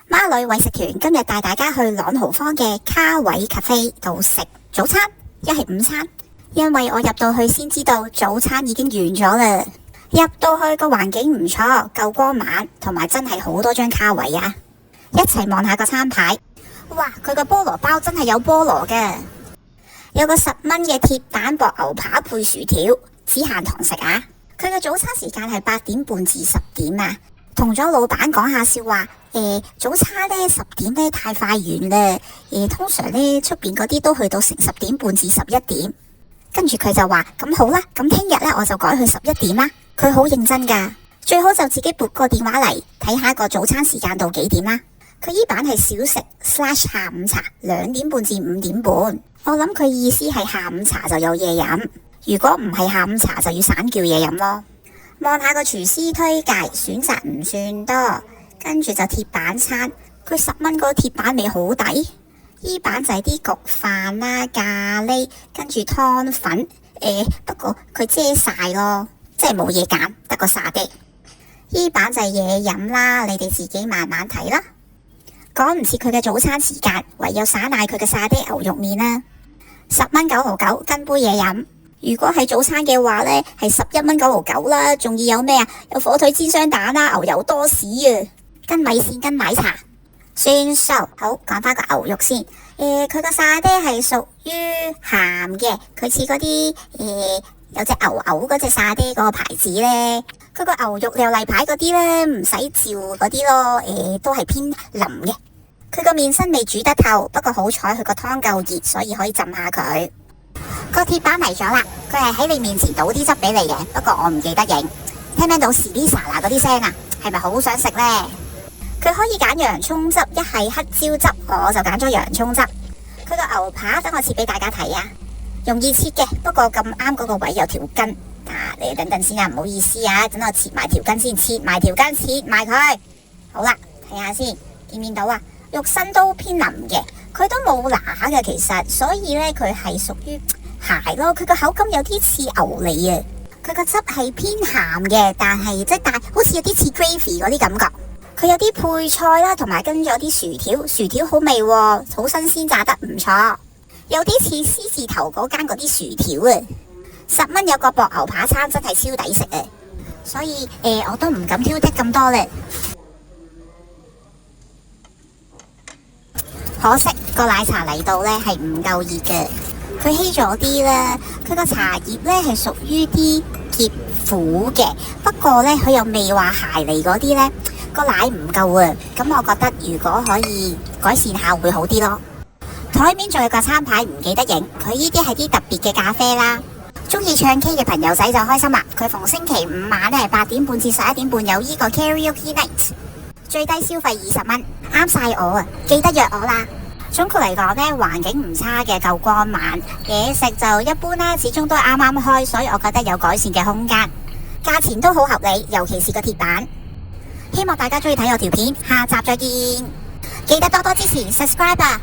孖女餵食團今日帶大家去朗豪坊嘅卡位咖啡度食早餐，一係午餐。因為我入到去先知道早餐已經完咗啦。入到去個環境唔錯，夠光猛，同埋真係好多張卡位啊！一齊望下個餐牌，哇！佢個菠蘿包真係有菠蘿嘅，有個10蚊嘅鐵板薄牛扒配薯條，只限堂食啊！佢嘅早餐時間係8點半至10點啊。同咗老闆講下笑話，早餐呢10點呢太快完啦，通常呢出邊嗰啲都去到成10點半至11點。跟住佢就話咁好啦，咁聽日呢我就改去11點啦。佢好認真噶，最好就自己撥個電話嚟睇下個早餐時間到幾點啦。佢依版係小食/下午茶，2點半至5點半。我諗佢意思係下午茶就有嘢飲，如果唔係下午茶就要散叫嘢飲咯。望下個廚師推介，選擇唔算多，跟住就鐵板餐。佢10蚊嗰個鐵板味好抵。依版就係啲焗飯啦、咖喱，跟住湯粉。不過佢遮晒咯，即係冇嘢揀，得個沙爹。依版就係嘢飲啦，你哋自己慢慢睇啦。趕唔切佢嘅早餐時間，唯有灑奶佢嘅沙爹牛肉麵啦。10蚊9毫9，跟杯嘢飲。如果係早餐嘅話呢，係11蚊9毫9啦。仲要有咩啊？有火腿煎雙蛋啦，牛油多士啊，跟米線跟奶茶。算數。好，講翻個牛肉先。佢個沙爹係屬於鹹嘅，佢似嗰啲有隻牛嗰隻沙爹嗰個牌子呢。佢個牛肉又例牌嗰啲呢，唔使照嗰啲咯，都係偏腍嘅。佢個麵身未煮得透，不過好彩佢個湯夠熱，所以可以浸下佢。個鐵板嚟咗啦，佢係喺你面前倒啲汁俾你嘅，不過我唔記得影。聽唔聽到士啲沙拿嗰啲聲啊？係咪好想食呢？佢可以揀洋蔥汁，一係黑椒汁，我就揀咗洋蔥汁。佢個牛扒等我切俾大家睇啊，容易切嘅，不過咁啱嗰個位有條筋。你等等先啊，唔好意思啊，等我切埋條筋先，切埋條筋，切埋佢。好啦，睇下先，見唔見到啊？肉身都偏腍嘅，佢都冇乸嘅其實，所以呢，佢係屬於鞋咯。佢個口感有啲似牛脷啊，佢個汁係偏鹹嘅，但係即係好似有啲似 gravy 嗰啲感覺。佢有啲配菜啦，同埋跟咗啲薯條，薯條好味喎，好新鮮，炸得唔錯，有啲似獅字頭嗰間嗰啲薯條啊。10蚊有個薄牛扒餐真係超抵食啊，所以我都唔敢挑剔咁多咧。可惜個奶茶嚟到呢係唔夠熱嘅，佢稀咗啲啦。佢個茶葉呢係屬於啲澀苦嘅，不過呢，佢又未話鞋嚟嗰啲呢。個奶唔夠啊，咁我覺得如果可以改善下會好啲咯。台面仲有個餐牌唔記得影，佢呢啲係啲特別嘅咖啡啦。中意唱 K 嘅朋友仔就開心啦，佢逢星期5晚呢8點半至11點半有呢個 Karaoke Night， 最低消費20蚊，啱晒我啊！記得約我啦。總括嚟講呢，環境唔差嘅，夠光猛，嘢食就一般啦，始終都係啱啱開，所以我覺得有改善嘅空間，價錢都好合理，尤其是個鐵板。希望大家中意睇我條片，下集再見，記得多多支持 subscribe 啊！